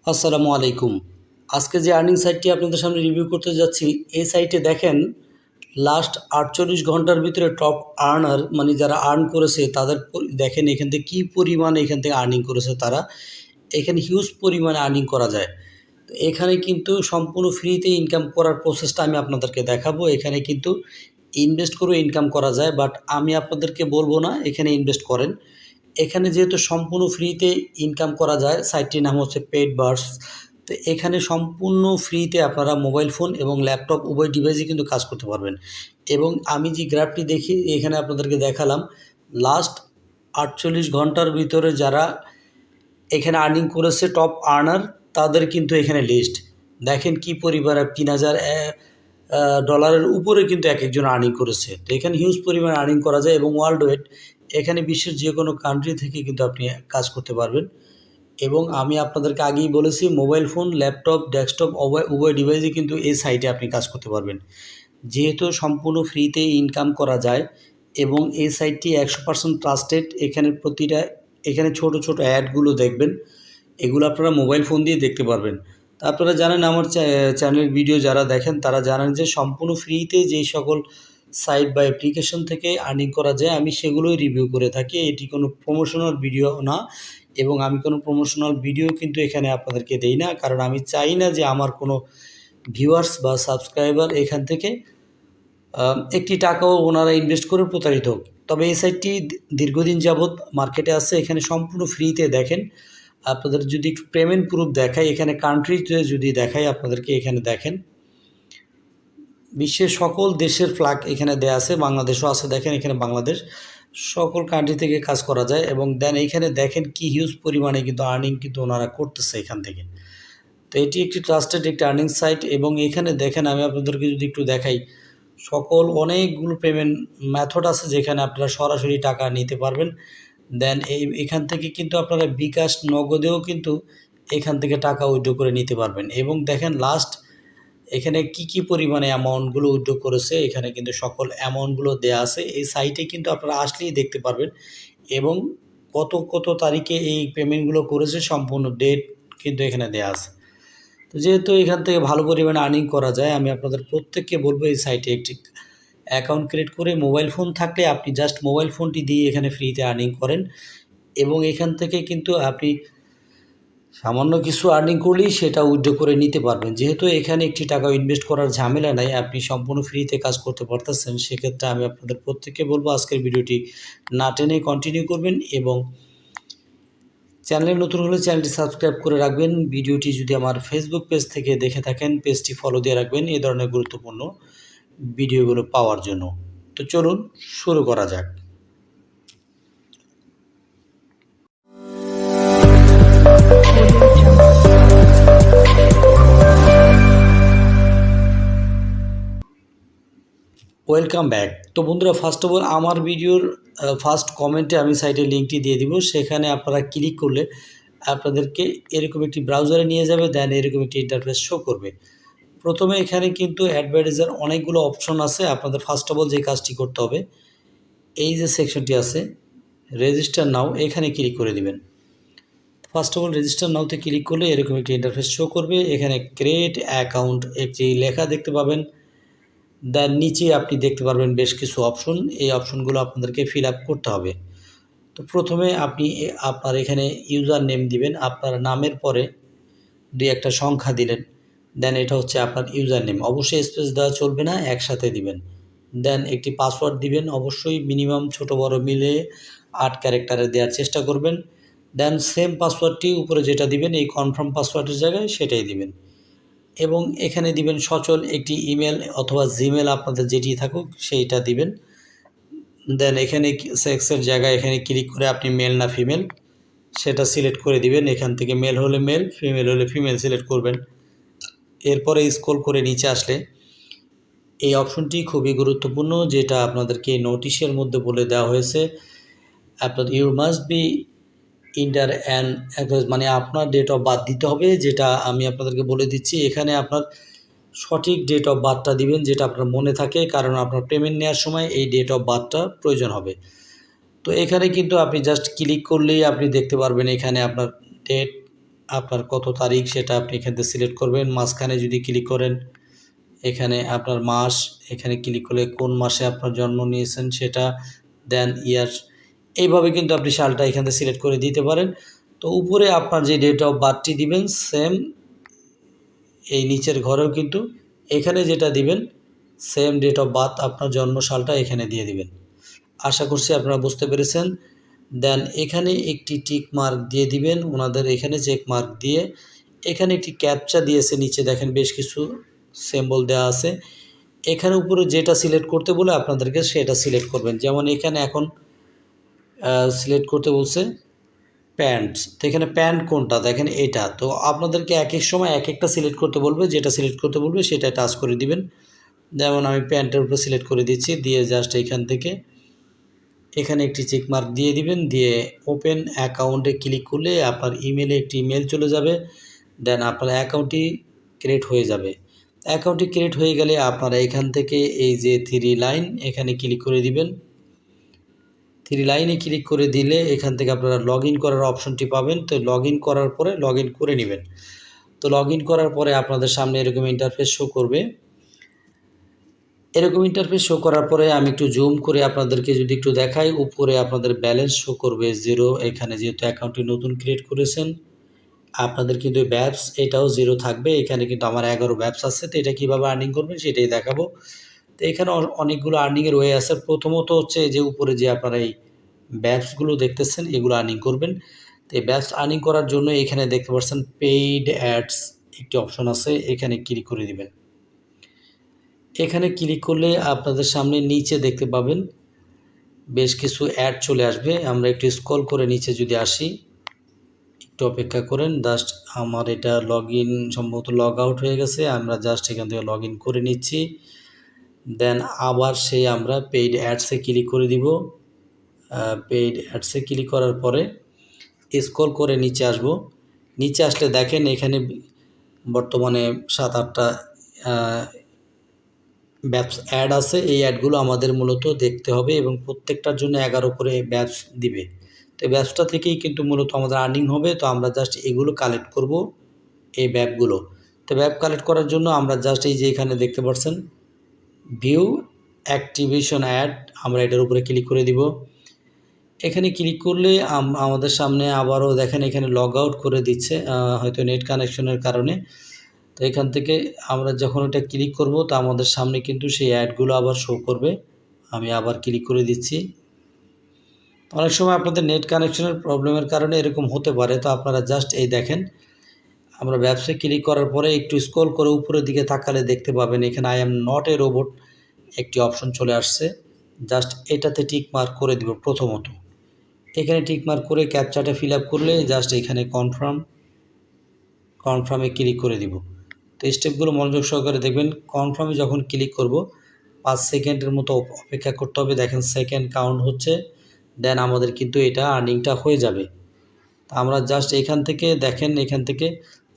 আসসালামু আলাইকুম। আজকে যে আর্নিং সাইটটি আপনাদের সামনে রিভিউ করতে যাচ্ছি, এই সাইটে দেখেন লাস্ট ৪৮ ঘন্টার ভিতরে টপ আর্নার মানে যারা আর্ন করেছে তাদের দেখেন এখান থেকে কী পরিমাণে এখান থেকে আর্নিং করেছে তারা। এখানে হিউজ পরিমাণে আর্নিং করা যায়। তো এখানে কিন্তু সম্পূর্ণ ফ্রিতে ইনকাম করার প্রসেসটা আমি আপনাদেরকে দেখাবো। এখানে কিন্তু ইনভেস্ট করেও ইনকাম করা যায়, বাট আমি আপনাদেরকে বলবো না এখানে ইনভেস্ট করেন। এখানে যেহেতু সম্পূর্ণ ফ্রিতে ইনকাম করা যায়, সাইটটির নাম হচ্ছে পেইড বার্স। তো এখানে সম্পূর্ণ ফ্রিতে আপনারা মোবাইল ফোন এবং ল্যাপটপ উভয় ডিভাইসে কিন্তু কাজ করতে পারবেন। এবং আমি যে গ্রাফটি দেখি এখানে আপনাদেরকে দেখালাম, লাস্ট ৪৮ ঘন্টার ভিতরে যারা এখানে আর্নিং করেছে টপ আর্নার, তাদের কিন্তু এখানে লিস্ট দেখেন কি পরিমাণে ৩,০০০ ডলারের উপরে কিন্তু একেকজন আর্নিং করেছে। তো এখানে হিউজ পরিমাণে আর্নিং করা যায় এবং ওয়ার্ল্ড ওয়াইড এখানে বিশ্বের যে কোনো কান্ট্রি থেকে কিন্তু আপনি কাজ করতে পারবেন। এবং আমি আপনাদেরকে আগেই বলেছি মোবাইল ফোন, ল্যাপটপ, ডেস্কটপ উভয় ডিভাইসে কিন্তু এই সাইটে আপনি কাজ করতে পারবেন। যেহেতু সম্পূর্ণ ফ্রিতে ইনকাম করা যায় এবং এই সাইটটি ১০০% ট্রাস্টেড। এখানে ছোট ছোট অ্যাডগুলো দেখবেন, এগুলো আপনারা মোবাইল ফোন দিয়ে দেখতে পারবেন। তা আপনারা জানেন আমার চ্যানেলের ভিডিও যারা দেখেন তারা জানেন যে সম্পূর্ণ ফ্রিতে যেই সকল সাইট বা অ্যাপ্লিকেশন থেকে আর্নিং করা যায় আমি সেগুলোই রিভিউ করে থাকি। এটি কোনো প্রমোশনাল ভিডিও না এবং আমি কোনো প্রমোশনাল ভিডিও কিন্তু এখানে আপনাদেরকে দেই না, কারণ আমি চাই না যে আমার কোনো ভিউয়ার্স বা সাবস্ক্রাইবার এখান থেকে একটি টাকাও ওনারা ইনভেস্ট করে প্রতারিত হোক। তবে এই সাইটটি দীর্ঘদিন যাবৎ মার্কেটে আছে। এখানে সম্পূর্ণ ফ্রিতে দেখেন। আপনাদের যদি একটু পেমেন্ট প্রুফ দেখাই, এখানে কান্ট্রিতে যদি দেখাই আপনাদেরকে, এখানে দেখেন বিশ্বের সকল দেশের ফ্ল্যাগ এখানে দেয়া আছে, বাংলাদেশও আছে। দেখেন এখানে বাংলাদেশ, সকল কান্ট্রি থেকে কাজ করা যায় এবং দেন এইখানে দেখেন কি হিউজ পরিমাণে কিন্তু আর্নিং কিন্তু ওনারা করতেছে এখান থেকে। তো এটি একটি ট্রাস্টেড একটি আর্নিং সাইট এবং এখানে দেখেন আমি আপনাদেরকে যদি একটু দেখাই, সকল অনেকগুলো পেমেন্ট মেথড আছে যেখানে আপনারা সরাসরি টাকা নিতে পারবেন। দেন এখান থেকে কিন্তু আপনারা বিকাশ নগদেও কিন্তু এখান থেকে টাকা উইথড্র করে নিতে পারবেন। এবং দেখেন লাস্ট এখানে কি পরিমাণে অ্যামাউন্টগুলো উইথড্র করেছে, এখানে কিন্তু সকল অ্যামাউন্টগুলো দেয়া আছে। এই সাইটে কিন্তু আপনারা আসলেই দেখতে পারবেন এবং কত তারিখে এই পেমেন্টগুলো করেছে সম্পূর্ণ ডেট কিন্তু এখানে দেয়া আছে। তো যেহেতু এখান থেকে ভালো পরিমাণে আর্নিং করা যায়, আমি আপনাদের প্রত্যেককে বলবো এই সাইটে একটি অ্যাকাউন্ট ক্রিয়েট করে মোবাইল ফোন থাকলে আপনি জাস্ট মোবাইল ফোনটি দিয়ে এখানে ফ্রিতে আর্নিং করেন এবং এখান থেকে কিন্তু আপনি সামান্য কিছু আর্নিং করলেই সেটা উইথড্র করে নিতে পারবেন। যেহেতু এখানে একটি টাকা ইনভেস্ট করার ঝামেলা নাই, আপনি সম্পূর্ণ ফ্রিতে কাজ করতে পারতেছেন। সেক্ষেত্রে আমি আপনাদের প্রত্যেককে বলবো আজকের ভিডিওটি না টেনে কন্টিনিউ করবেন এবং চ্যানেলে নতুন হলে চ্যানেলটি সাবস্ক্রাইব করে রাখবেন। ভিডিওটি যদি আমার ফেসবুক পেজ থেকে দেখে থাকেন পেজটি ফলো দিয়ে রাখবেন এই ধরনের গুরুত্বপূর্ণ ভিডিওগুলো পাওয়ার জন্য। তো চলুন শুরু করা যাক। Welcome back. তো বন্ধুরা, ফার্স্ট অফ অল আমার ভিডিওর ফার্স্ট কমেন্টে আমি সাইটের লিঙ্কটি দিয়ে দিব। সেখানে আপনারা ক্লিক করলে আপনাদেরকে এরকম একটি ব্রাউজারে নিয়ে যাবে, দেন এরকম একটি ইন্টারফেস শো করবে। প্রথমে এখানে কিন্তু অ্যাডভার্টাইজার অনেকগুলো অপশন আছে। আপনাদের ফার্স্ট অফ অল যে কাজটি করতে হবে, এই যে সেকশনটি আছে রেজিস্টার নাও, এখানে ক্লিক করে দিবেন। ফার্স্ট অফ অল রেজিস্টার নাওতে ক্লিক করলে এরকম একটি ইন্টারফেস শো করবে। এখানে ক্রিয়েট অ্যাকাউন্ট একটি লেখা দেখতে পাবেন। দেন নিচে আপনি দেখতে পারবেন বেশ কিছু অপশন, এই অপশনগুলো আপনাদেরকে ফিল আপ করতে হবে। তো প্রথমে আপনি আপনার এখানে ইউজার নেম দিবেন, আপনার নামের পরে দুই একটা সংখ্যা দিলেন। দেন এটা হচ্ছে আপনার ইউজার নেম, অবশ্যই স্পেস দেওয়া চলবে না, একসাথে দিবেন। দেন একটি পাসওয়ার্ড দিবেন, অবশ্যই মিনিমাম ছোট বড় মিলে 8 ক্যারেক্টারে দেওয়ার চেষ্টা করবেন। দেন সেম পাসওয়ার্ডটি উপরে যেটা দিবেন এই কনফার্ম পাসওয়ার্ডের জায়গায় সেটাই দিবেন এবং এখানে দিবেন সচল একটি ইমেল অথবা জিমেল, আপনাদের যেটি থাকুক সেইটা দিবেন। দেন এখানে সেক্সের জায়গায় এখানে ক্লিক করে আপনি মেল না ফিমেল সেটা সিলেক্ট করে দিবেন। এখান থেকে মেল হলে মেল, ফিমেল হলে ফিমেল সিলেক্ট করবেন। এরপরে স্ক্রল করে নিচে আসলে এই অপশনটি খুবই গুরুত্বপূর্ণ, যেটা আপনাদেরকে নোটিশের মধ্যে বলে দেওয়া হয়েছে। আপনার you must be enter an মানে আপনার ডেট অফ বার্থ দিতে হবে, যেটা আমি আপনাদেরকে বলে দিচ্ছি। এখানে আপনার সঠিক ডেট অফ বার্থটা দিবেন যেটা আপনার মনে থাকে, কারণ আপনার পেমেন্ট নেওয়ার সময় এই ডেট অফ বার্থটা প্রয়োজন হবে। তো এখানে কিন্তু আপনি জাস্ট ক্লিক করলেই আপনি দেখতে পারবেন এখানে আপনার ডেট আপনার কত তারিখ সেটা আপনি এখান থেকে সিলেক্ট করবেন। মাঝখানে যদি ক্লিক করেন এখানে আপনার মাস, এখানে ক্লিক করলে কোন মাসে আপনার জন্ম নিয়েছেন সেটা, দেন ইয়ার, এইভাবে কিন্তু আপনি সালটা এখান থেকে সিলেক্ট করে দিতে পারেন। তো উপরে আপনার যে ডেট অফ বার্থটি দিবেন সেম এই নিচের ঘরেও কিন্তু এখানে যেটা দিবেন সেম ডেট অফ বার্থ আপনার জন্ম সালটা এখানে দিয়ে দিবেন। আশা করছি আপনারা বুঝতে পেরেছেন। দেন এখানে একটি টিক মার্ক দিয়ে দিবেন, ওনাদের এখানে চেক মার্ক দিয়ে এখানে একটি ক্যাপচা দিয়েছে, নিচে দেখেন বেশ কিছু সিম্বল দেওয়া আছে। এখানে উপরে যেটা সিলেক্ট করতে বলে আপনাদেরকে সেটা সিলেক্ট করবেন। যেমন এখানে এখন সিলেক্ট করতে বলছে প্যান্ট, তো এখানে প্যান্ট কোনটা দেখেন এটা, তো আপনাদেরকে এক এক সময় এক একটা সিলেক্ট করতে বলবে, যেটা সিলেক্ট করতে বলবে সেটা টাচ করে দিবেন। যেমন আমি প্যান্টের উপরে সিলেক্ট করে দিচ্ছি, দিয়ে জাস্ট এইখান থেকে এখানে একটি চেক মার্ক দিয়ে দিবেন, দিয়ে ওপেন অ্যাকাউন্টে ক্লিক করলে আপনার ইমেলে একটি ইমেল চলে যাবে। দেন আপনার অ্যাকাউন্টটি ক্রিয়েট হয়ে যাবে। অ্যাকাউন্টটি ক্রিয়েট হয়ে গেলে আপনারা এখান থেকে এই যে 3 লাইন এখানে ক্লিক করে দিবেন। 3 লাইনে ক্লিক করে দিলে এখান থেকে আপনারা লগ ইন করার অপশনটি পাবেন। তো লগ ইন করার পরে লগ ইন করে নেবেন। তো লগ ইন করার পরে আপনাদের সামনে এরকম ইন্টারফেস শো করবে। এরকম ইন্টারফেস শো করার পরে আমি একটু জুম করে আপনাদেরকে যদি একটু দেখাই, উপরে আপনাদের ব্যালেন্স শো করবে 0। এখানে যেহেতু অ্যাকাউন্টটি নতুন ক্রিয়েট করেছেন আপনাদের কিন্তু ব্যাপস এটাও 0 থাকবে। এখানে কিন্তু আমার 11 ব্যাপস আছে, তো এটা কীভাবে আর্নিং করবেন সেটাই দেখাবো। তো এখানে অনেকগুলো আর্নিংয়ের ওয়ে আছে। প্রথমত হচ্ছে যে উপরে যে আপনারা এই ব্যাপসগুলো দেখতেছেন এগুলো আর্নিং করবেন। তো এই ব্যাপস আর্নিং করার জন্য এখানে দেখতে পাচ্ছেন পেইড অ্যাডস একটি অপশন আছে, এখানে ক্লিক করে দিবেন। এখানে ক্লিক করলে আপনাদের সামনে নিচে দেখতে পাবেন বেশ কিছু অ্যাড চলে আসবে। আমরা একটু স্ক্রল করে নিচে যদি আসি, একটু অপেক্ষা করেন, জাস্ট আমার এটা লগ ইন সম্ভবত লগ আউট হয়ে গেছে, আমরা জাস্ট এখান থেকে লগ ইন করে নিচ্ছি। দেন আবার সেই আমরা পেইড অ্যাডসে ক্লিক করে দিব। পেইড অ্যাডসে ক্লিক করার পরে স্ক্রল করে নিচে আসব। নিচে আসলে দেখেন এখানে বর্তমানে 7-8টা ব্যাপস অ্যাড আছে। এই অ্যাডগুলো আমাদের মূলত দেখতে হবে এবং প্রত্যেকটার জন্য 11 করে ব্যাপস দিবে। তো ব্যবসা থেকেই কিন্তু মূলত আমাদের আর্নিং হবে। তো আমরা জাস্ট এগুলো কালেক্ট করব, এই ব্যাপগুলো। তো ব্যাপ কালেক্ট করার জন্য আমরা জাস্ট এই যে এখানে দেখতে পাচ্ছেন ভিউ অ্যাক্টিভেশন অ্যাড, আমরা এটার উপরে ক্লিক করে দিব। এখানে ক্লিক করলে আমাদের সামনে আবারও দেখেন এখানে লগ আউট করে দিচ্ছে, হয়তো নেট কানেকশনের কারণে। তো এখান থেকে আমরা যখন এটা ক্লিক করব তো আমাদের সামনে কিন্তু সেই অ্যাডগুলো আবার শো করবে। আমি আবার ক্লিক করে দিচ্ছি। অনেক সময় আপনাদের নেট কানেকশনের প্রবলেমের কারণে এরকম হতে পারে। তো আপনারা জাস্ট এই দেখেন আমরা ব্যবসায় ক্লিক করার পরে একটু স্ক্রল করে উপরের দিকে তাকালে দেখতে পাবেন এখানে I am not a robot একটি অপশন চলে আসছে। জাস্ট এটাতে টিক মার্ক করে দিব। প্রথমত এখানে টিক মার্ক করে ক্যাপচাটা ফিল আপ করলে জাস্ট এখানে কনফার্মে ক্লিক করে দিব। তো স্টেপগুলো মনোযোগ সহকারে দেখবেন। কনফার্মে যখন ক্লিক করব 5 সেকেন্ডের মতো অপেক্ষা করতে হবে। দেখেন সেকেন্ড কাউন্ট হচ্ছে, দেন আমাদের কিন্তু এটা আর্নিংটা হয়ে যাবে। তা আমরা জাস্ট এখান থেকে দেখেন, এখান থেকে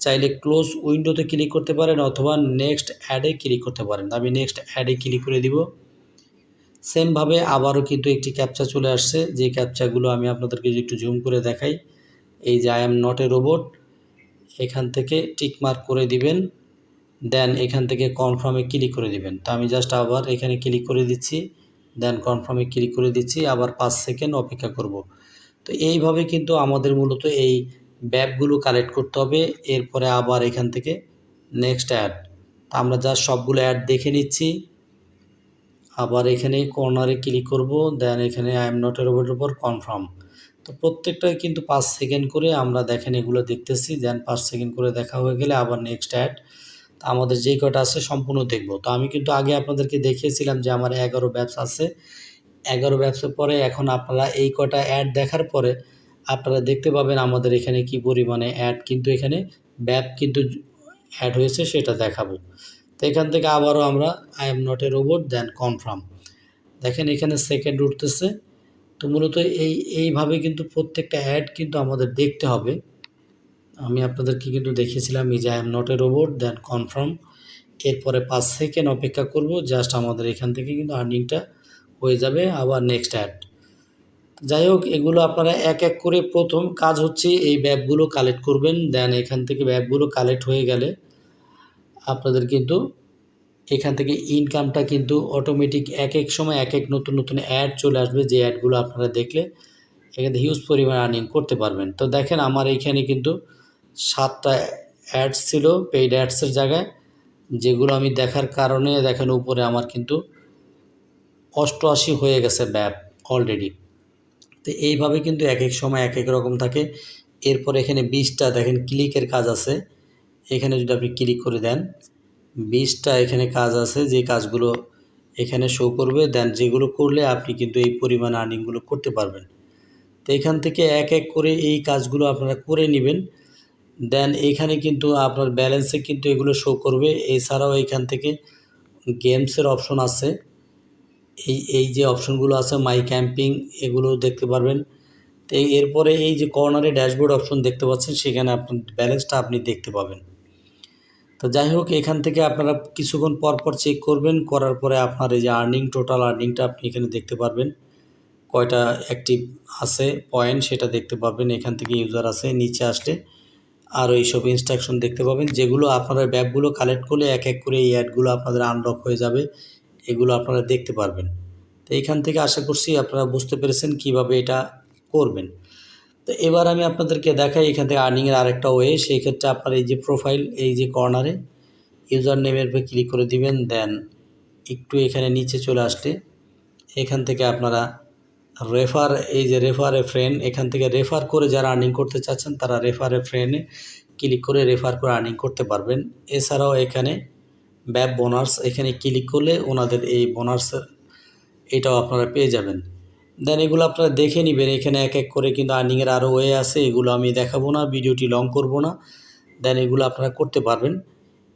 চাইলে ক্লোজ উইন্ডোতে ক্লিক করতে পারেন অথবা নেক্সট অ্যাডে ক্লিক করতে পারেন। আমি নেক্সট অ্যাডে ক্লিক করে দিব। সেমভাবে আবারও কিন্তু একটি ক্যাপচা চলে আসছে, যে ক্যাপচাগুলো আমি আপনাদেরকে একটু জুম করে দেখাই। এই যে I am not a robot, এখান থেকে টিক মার্ক করে দিবেন, দেন এখান থেকে কনফার্মে ক্লিক করে দিবেন। তো আমি জাস্ট আবার এখানে ক্লিক করে দিচ্ছি, দেন কনফার্মে ক্লিক করে দিচ্ছি, আবার 5 সেকেন্ড অপেক্ষা করব। তো এইভাবে কিন্তু আমাদের মূলত এই ব্যাপগুলো কালেক্ট করতে হবে। এরপরে আবার এখান থেকে নেক্সট অ্যাড, তা আমরা জাস্ট সবগুলো অ্যাড দেখে নিচ্ছি। আবার এখানে কর্নারে ক্লিক করব, দেন এখানে আই এম নট এ রোবটের উপর কনফার্ম। তো প্রত্যেকটাই কিন্তু 5 সেকেন্ড করে আমরা দেখেন এগুলো দেখতেছি। দেন 5 সেকেন্ড করে দেখা হয়ে গেলে আবার নেক্সট অ্যাড, তা আমাদের যেই কটা আছে সম্পূর্ণ দেখব। তো আমি কিন্তু আগে আপনাদেরকে দেখিয়েছিলাম যে আমার 11 ব্যাপস আছে। 11 ব্যবসার পরে এখন আপনারা এই কটা অ্যাড দেখার পরে আপনারা দেখতে পাবেন আমাদের এখানে কি পরিমাণে অ্যাড কিন্তু এখানে ব্যাপ কিন্তু অ্যাড হয়েছে সেটা দেখাবো। তো এখান থেকে আবারও আমরা I am not a robot, then confirm, দেখেন এখানে সেকেন্ড উঠতেছে। তো মূলত এইভাবে কিন্তু প্রত্যেকটা অ্যাড কিন্তু আমাদের দেখতে হবে। আমি আপনাদেরকে কিন্তু দেখিয়েছিলাম এই যে I am not a robot, then confirm, এরপরে 5 সেকেন্ড অপেক্ষা করব। জাস্ট আমাদের এখান থেকে কিন্তু আর্নিংটা হয়ে যাবে। আবার নেক্সট অ্যাড, যাই হোক, এগুলো আপনারা এক এক করে প্রথম কাজ হচ্ছে এই ব্যাপগুলো কালেক্ট করবেন। দেন এখান থেকে ব্যাপগুলো কালেক্ট হয়ে গেলে আপনাদের কিন্তু এখান থেকে ইনকামটা কিন্তু অটোমেটিক এক এক সময় এক এক নতুন নতুন অ্যাড চলে আসবে, যে অ্যাডগুলো আপনারা দেখলে এখান থেকে হিউজ পরিমাণ আর্নিং করতে পারবেন। তো দেখেন আমার এইখানে কিন্তু 7টা অ্যাডস ছিল পেইড অ্যাডসের জায়গায়, যেগুলো আমি দেখার কারণে দেখেন উপরে আমার কিন্তু 88 হয়ে গেছে ব্যাপ অলরেডি। তো এইভাবে কিন্তু এক এক সময় এক এক রকম থাকে। এরপর এখানে 20টা দেখেন ক্লিকের কাজ আছে, এখানে যদি আপনি ক্লিক করে দেন 20টা এখানে কাজ আছে, যে কাজগুলো এখানে শো করবে। দেন যেগুলো করলে আপনি কিন্তু এই পরিমাণ আর্নিংগুলো করতে পারবেন। তো এখান থেকে এক এক করে এই কাজগুলো আপনারা করে নেবেন। দেন এখানে কিন্তু আপনার ব্যালেন্সে কিন্তু এগুলো শো করবে। এছাড়াও এখান থেকে গেমসের অপশন আছে, এই যে অপশনগুলো আছে মাই ক্যাম্পিং, এগুলো দেখতে পারবেন। তো এরপরে এই যে কর্নারে ড্যাশবোর্ড অপশন দেখতে পাচ্ছেন, সেখানে আপনার ব্যালেন্সটা আপনি দেখতে পাবেন। তো যাই হোক, এখান থেকে আপনারা কিছুক্ষণ পর পর চেক করবেন, করার পরে আপনার এই যে টোটাল আর্নিংটা আপনি এখানে দেখতে পারবেন। কয়টা অ্যাক্টিভ আছে পয়েন্ট সেটা দেখতে পারবেন। এখান থেকে ইউজার আছে, নিচে আসলে আরও এইসব ইনস্ট্রাকশন দেখতে পাবেন, যেগুলো আপনারা ব্যাপগুলো কালেক্ট করলে এক এক করে এই অ্যাডগুলো আপনাদের আনলক হয়ে যাবে, এগুলো আপনারা দেখতে পারবেন। তো এইখান থেকে আশা করছি আপনারা বুঝতে পেরেছেন কিভাবে এটা করবেন। তো এবার আমি আপনাদেরকে দেখাই এখান থেকে আর্নিংয়ের আরেকটা ওয়ে। সেই ক্ষেত্রে আপনার এই যে প্রোফাইল, এই যে কর্নারে ইউজার নেমের উপরে ক্লিক করে দিবেন। দেন একটু এখানে নিচে চলে আসলে এখান থেকে আপনারা রেফার, এই যে রেফার এ ফ্রেন্ড, এখান থেকে রেফার করে যারা আর্নিং করতে চাচ্ছেন তারা রেফার এ ফ্রেন্ডে ক্লিক করে রেফার করে আর্নিং করতে পারবেন। এছাড়াও এখানে ব্যাপ বোনাস, এখানে ক্লিক করলে ওনাদের এই বোনাসের এটাও আপনারা পেয়ে যাবেন। দেন এগুলো আপনারা দেখে নেবেন, এখানে এক এক করে কিন্তু আর্নিংয়ের আরও ওয়ে আছে, এগুলো আমি দেখাবো না, ভিডিওটি লং করব না। দেন এগুলো আপনারা করতে পারবেন।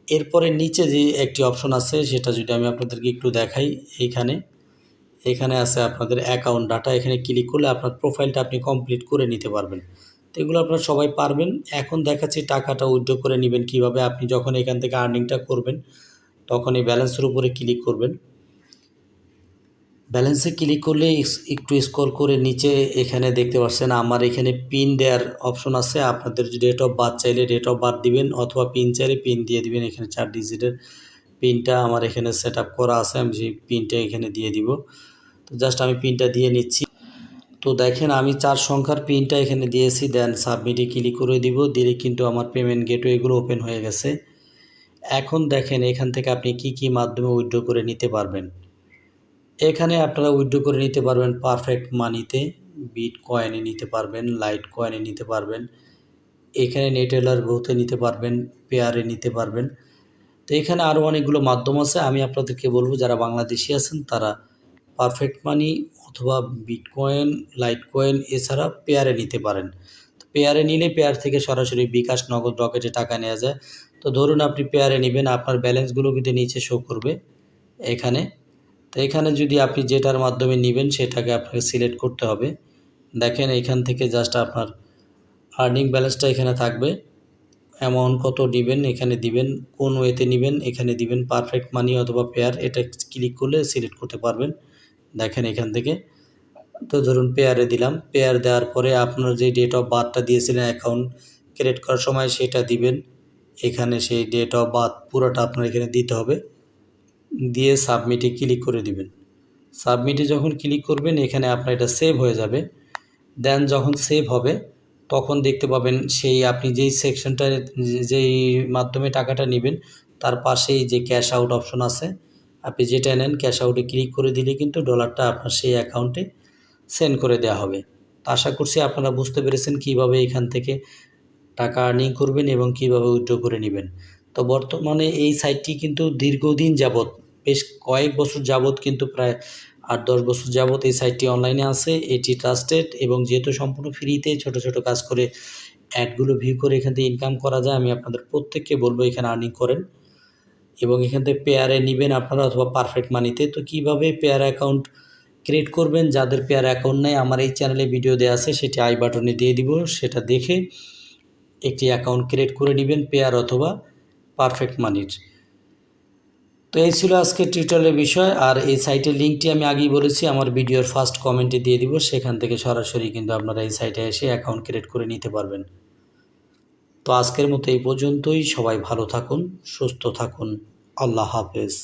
এরপরে নিচে যে একটি অপশন আছে সেটা যদি আমি আপনাদেরকে একটু দেখাই, এখানে আছে আপনাদের অ্যাকাউন্ট ডাটা, এখানে ক্লিক করলে আপনার প্রোফাইলটা আপনি কমপ্লিট করে নিতে পারবেন। তো এগুলো আপনারা সবাই পারবেন। এখন দেখাচ্ছি টাকাটা উইথড্র করে নেবেন কিভাবে। আপনি যখন এখান থেকে আর্নিংটা করবেন তখন এই ব্যালেন্সের উপরে ক্লিক করবেন। ব্যালেন্সে ক্লিক করলে একটু স্ক্রল করে নিচে এখানে দেখতে পাচ্ছেন আমার এখানে পিন দেওয়ার অপশন আছে। আপনাদের ডেট অফ বার্থ চাইলে ডেট অফ বার্থ দিবেন, অথবা পিন চাইলে পিন দিয়ে দিবেন। এখানে 4 ডিজিটের পিনটা আমার এখানে সেট আপ করা আছে, আমি সেই পিনটা এখানে দিয়ে দিব। তো জাস্ট আমি পিনটা দিয়ে নিচ্ছি। তো দেখেন আমি 4 সংখ্যার পিনটা এখানে দিয়েছি। দেন সাবমিটে ক্লিক করে দিব, দিলে কিন্তু আমার পেমেন্ট গেটওয়েগুলো ওপেন হয়ে গেছে। এখন দেখেন এখান থেকে আপনি কি মাধ্যমে উইথড্র করে নিতে পারবেন। এখানে আপনারা উইথড্র করে নিতে পারবেন পারফেক্ট মানিতে, বিট কয়েনে নিতে পারবেন, লাইট কয়েনে নিতে পারবেন, এখানে নেটেলার গ্রোথে নিতে পারবেন, পেয়ারে নিতে পারবেন। তো এখানে আরও অনেকগুলো মাধ্যম আছে। আমি আপনাদেরকে বলবো যারা বাংলাদেশি আছেন তারা পারফেক্ট মানি অথবা বিটকয়েন, লাইট কয়েন এছাড়া পেয়ারে নিতে পারেন। তো পেয়ারে নিলে পেয়ার থেকে সরাসরি বিকাশ, নগদ, রকেটে টাকা নেওয়া যায়। তো ধরুন আপনি পেয়ারে নেবেন, আপনার ব্যালেন্সগুলো কিন্তু নিচে শো করবে এখানে। তো এখানে যদি আপনি যেটার মাধ্যমে নেবেন সেটাকে আপনাকে সিলেক্ট করতে হবে। দেখেন এখান থেকে জাস্ট আপনার আর্নিং ব্যালেন্সটা এখানে থাকবে, অ্যামাউন্ট কত দিবেন এখানে দিবেন, কোন ওয়েতে নেবেন এখানে দিবেন, পারফেক্ট মানি অথবা পেয়ার, এটা ক্লিক করলে সিলেক্ট করতে পারবেন। দেখেন এখান থেকে, তো ধরুন পেয়ারে দিলাম। পেয়ার দেওয়ার পরে আপনার যে ডেট অফ বার্থটা দিয়েছিলেন অ্যাকাউন্ট ক্রিয়েট করার সময় সেটা দিবেন। এখানে সেই ডেট অফ বার্থ পুরোটা আপনার এখানে দিতে হবে, দিয়ে সাবমিটে ক্লিক করে দিবেন। সাবমিটে যখন ক্লিক করবেন এখানে আপনার এটা সেভ হয়ে যাবে। দেন যখন সেভ হবে তখন দেখতে পাবেন সেই আপনি যেই সেকশনটায় যেই মাধ্যমে টাকাটা নেবেন তার পাশেই যে ক্যাশ আউট অপশন আছে, আপনি যেটা নেন ক্যাশ আউটে ক্লিক করে দিলে কিন্তু ডলারটা আপনার সেই অ্যাকাউন্টে সেন্ড করে দেওয়া হবে। তো আশা করছি আপনারা বুঝতে পেরেছেন কীভাবে এখান থেকে টাকা আর্নিং করবেন এবং কীভাবে উইথড্র করে নেবেন। তো বর্তমানে এই সাইটটি কিন্তু দীর্ঘদিন যাবৎ, বেশ কয়েক বছর যাবৎ, কিন্তু প্রায় 8-10 বছর যাবৎ এই সাইটটি অনলাইনে আছে। এটি ট্রাস্টেড এবং যেহেতু সম্পূর্ণ ফ্রিতে ছোট ছোট কাজ করে অ্যাডগুলো ভিউ করে এখান থেকে ইনকাম করা যায়, আমি আপনাদের প্রত্যেককে বলবো এখানে আর্নিং করেন এবং এখান থেকে পেয়ারে নেবেন আপনারা অথবা পারফেক্ট মানিতে। তো কীভাবে পেয়ার অ্যাকাউন্ট ক্রিয়েট করবেন, যাদের পেয়ার অ্যাকাউন্ট নেই আমার এই চ্যানেলে ভিডিও দেওয়া আছে, সেটি আই বাটনে দিয়ে দিব, সেটা দেখে একটি অ্যাকাউন্ট ক্রিয়েট করে নেবেন পেয়ার অথবা পারফেক্ট মানির। তো এই ছিল আজকে টিউটোরিয়ালের বিষয়। আর এই সাইটের লিঙ্কটি আমি আগেই বলেছি আমার ভিডিওর ফার্স্ট কমেন্টে দিয়ে দিব, সেখান থেকে সরাসরি কিন্তু আপনারা এই সাইটে এসে অ্যাকাউন্ট ক্রিয়েট করে নিতে পারবেন। তো আজকের মতো এই পর্যন্তই। সবাই ভালো থাকুন, সুস্থ থাকুন। আল্লাহ হাফেজ।